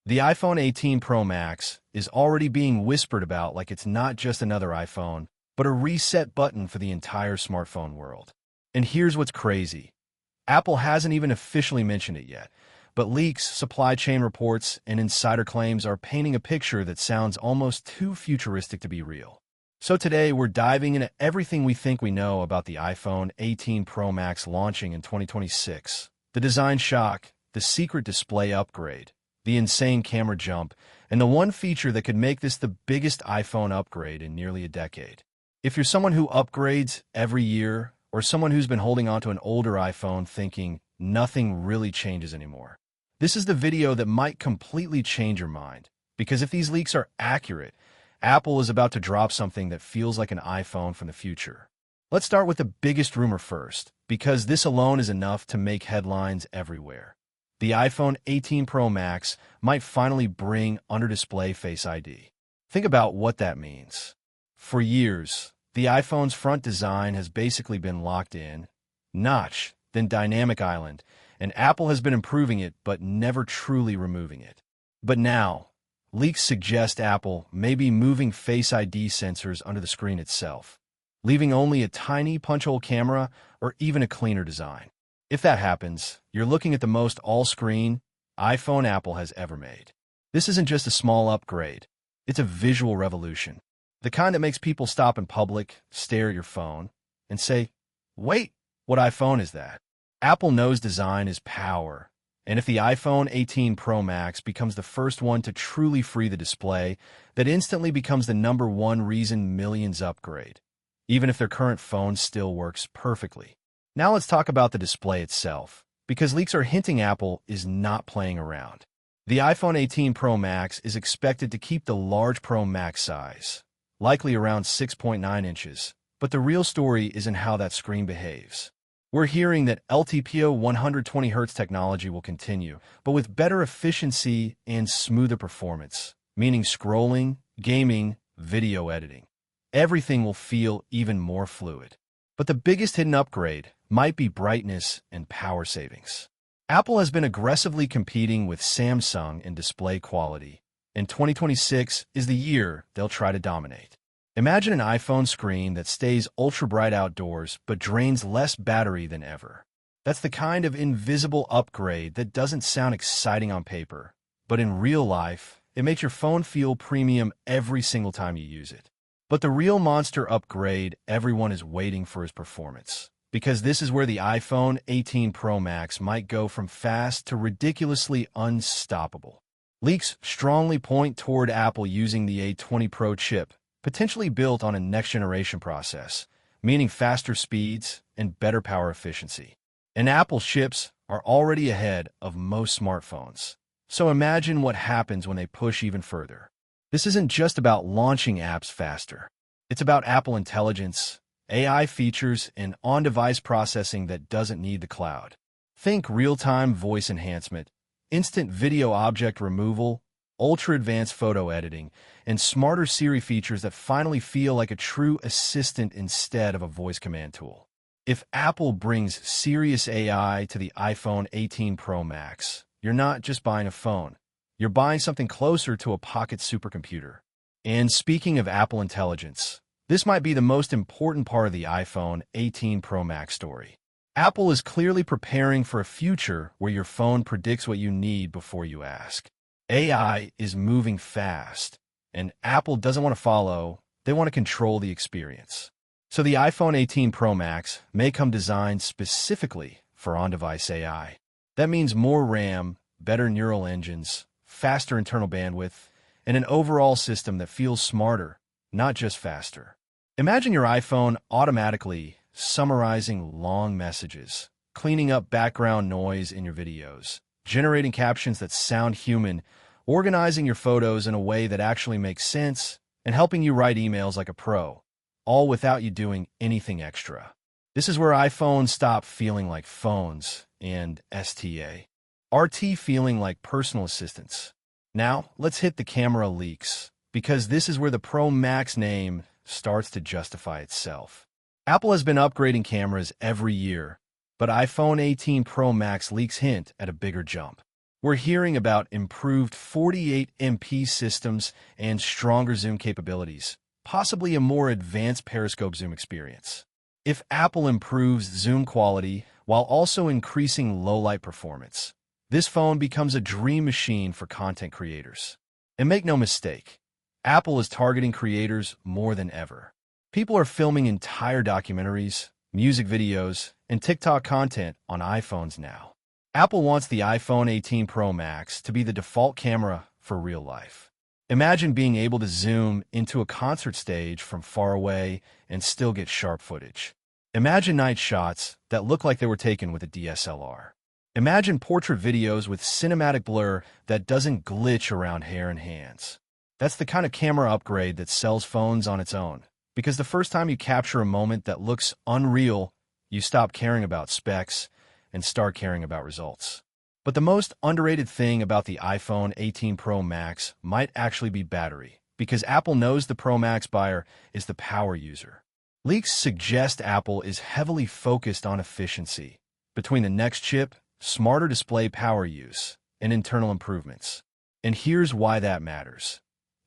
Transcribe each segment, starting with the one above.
The iPhone 18 Pro Max is already being whispered about like it's not just another iPhone, but a reset button for the entire smartphone world. And here's what's crazy. Apple hasn't even officially mentioned it yet, but leaks, supply chain reports, and insider claims are painting a picture that sounds almost too futuristic to be real. So today, we're diving into everything we think we know about the iPhone 18 Pro Max launching in 2026. The design shock, the secret display upgrade, the insane camera jump, and the one feature that could make this the biggest iPhone upgrade in nearly a decade. If you're someone who upgrades every year, or someone who's been holding onto an older iPhone thinking nothing really changes anymore, this is the video that might completely change your mind. Because if these leaks are accurate, Apple is about to drop something that feels like an iPhone from the future. Let's start with the biggest rumor first, because this alone is enough to make headlines everywhere. The iPhone 18 Pro Max might finally bring under-display Face ID. Think about what that means. For years, the iPhone's front design has basically been locked in, notch, then dynamic island, and Apple has been improving it but never truly removing it. But now, leaks suggest Apple may be moving Face ID sensors under the screen itself, leaving only a tiny punch-hole camera or even a cleaner design. If that happens, you're looking at the most all-screen iPhone Apple has ever made. This isn't just a small upgrade. It's a visual revolution. The kind that makes people stop in public, stare at your phone, and say, "Wait, what iPhone is that?" Apple knows design is power, and if the iPhone 18 Pro Max becomes the first one to truly free the display, that instantly becomes the #1 reason millions upgrade, even if their current phone still works perfectly. Now let's talk about the display itself, because leaks are hinting Apple is not playing around. The iPhone 18 Pro Max is expected to keep the large Pro Max size, likely around 6.9 inches, but the real story isn't how that screen behaves. We're hearing that LTPO 120Hz technology will continue, but with better efficiency and smoother performance, meaning scrolling, gaming, video editing. Everything will feel even more fluid. But the biggest hidden upgrade might be brightness and power savings. Apple has been aggressively competing with Samsung in display quality, and 2026 is the year they'll try to dominate. Imagine an iPhone screen that stays ultra-bright outdoors but drains less battery than ever. That's the kind of invisible upgrade that doesn't sound exciting on paper, but in real life, it makes your phone feel premium every single time you use it. But the real monster upgrade everyone is waiting for is performance, because this is where the iPhone 18 Pro Max might go from fast to ridiculously unstoppable. Leaks strongly point toward Apple using the A20 Pro chip, potentially built on a next-generation process, meaning faster speeds and better power efficiency. And Apple chips are already ahead of most smartphones. So imagine what happens when they push even further. This isn't just about launching apps faster. It's about Apple Intelligence, AI features, and on-device processing that doesn't need the cloud. Think real-time voice enhancement, instant video object removal, ultra-advanced photo editing, and smarter Siri features that finally feel like a true assistant instead of a voice command tool. If Apple brings serious AI to the iPhone 18 Pro Max, you're not just buying a phone. You're buying something closer to a pocket supercomputer. And speaking of Apple Intelligence, this might be the most important part of the iPhone 18 Pro Max story. Apple is clearly preparing for a future where your phone predicts what you need before you ask. AI is moving fast, and Apple doesn't want to follow, they want to control the experience. So the iPhone 18 Pro Max may come designed specifically for on-device AI. That means more RAM, better neural engines, faster internal bandwidth, and an overall system that feels smarter, not just faster. Imagine your iPhone automatically summarizing long messages, cleaning up background noise in your videos, generating captions that sound human, organizing your photos in a way that actually makes sense, and helping you write emails like a pro, all without you doing anything extra. This is where iPhones stop feeling like phones and RT feeling like personal assistants. Now, let's hit the camera leaks, because this is where the Pro Max name starts to justify itself. Apple has been upgrading cameras every year, but iPhone 18 Pro Max leaks hint at a bigger jump. We're hearing about improved 48MP systems and stronger zoom capabilities, possibly a more advanced periscope zoom experience. If Apple improves zoom quality while also increasing low-light performance, this phone becomes a dream machine for content creators. And make no mistake, Apple is targeting creators more than ever. People are filming entire documentaries, music videos, and TikTok content on iPhones now. Apple wants the iPhone 18 Pro Max to be the default camera for real life. Imagine being able to zoom into a concert stage from far away and still get sharp footage. Imagine night shots that look like they were taken with a DSLR. Imagine portrait videos with cinematic blur that doesn't glitch around hair and hands. That's the kind of camera upgrade that sells phones on its own. Because the first time you capture a moment that looks unreal, you stop caring about specs and start caring about results. But the most underrated thing about the iPhone 18 Pro Max might actually be battery, because Apple knows the Pro Max buyer is the power user. Leaks suggest Apple is heavily focused on efficiency, between the next chip, smarter display power use, and internal improvements. And here's why that matters.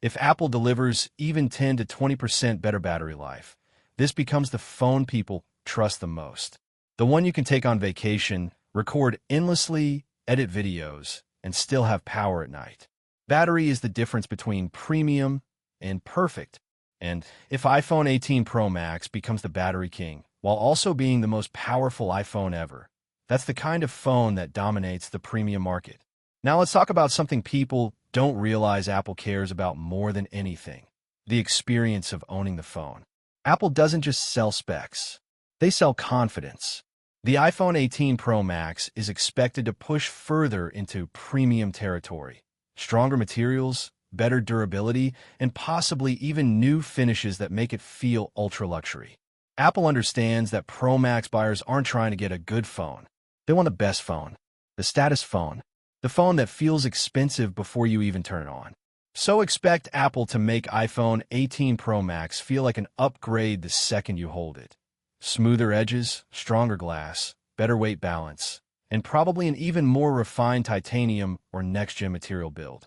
If Apple delivers even 10 to 20% better battery life, this becomes the phone people trust the most. The one you can take on vacation, record endlessly, edit videos, and still have power at night. Battery is the difference between premium and perfect. And if iPhone 18 Pro Max becomes the battery king, while also being the most powerful iPhone ever, that's the kind of phone that dominates the premium market. Now let's talk about something people don't realize Apple cares about more than anything: the experience of owning the phone. Apple doesn't just sell specs, they sell confidence. The iPhone 18 Pro Max is expected to push further into premium territory. Stronger materials, better durability, and possibly even new finishes that make it feel ultra-luxury. Apple understands that Pro Max buyers aren't trying to get a good phone. They want the best phone, the status phone, the phone that feels expensive before you even turn it on. So expect Apple to make iPhone 18 Pro Max feel like an upgrade the second you hold it. Smoother edges, stronger glass, better weight balance, and probably an even more refined titanium or next-gen material build.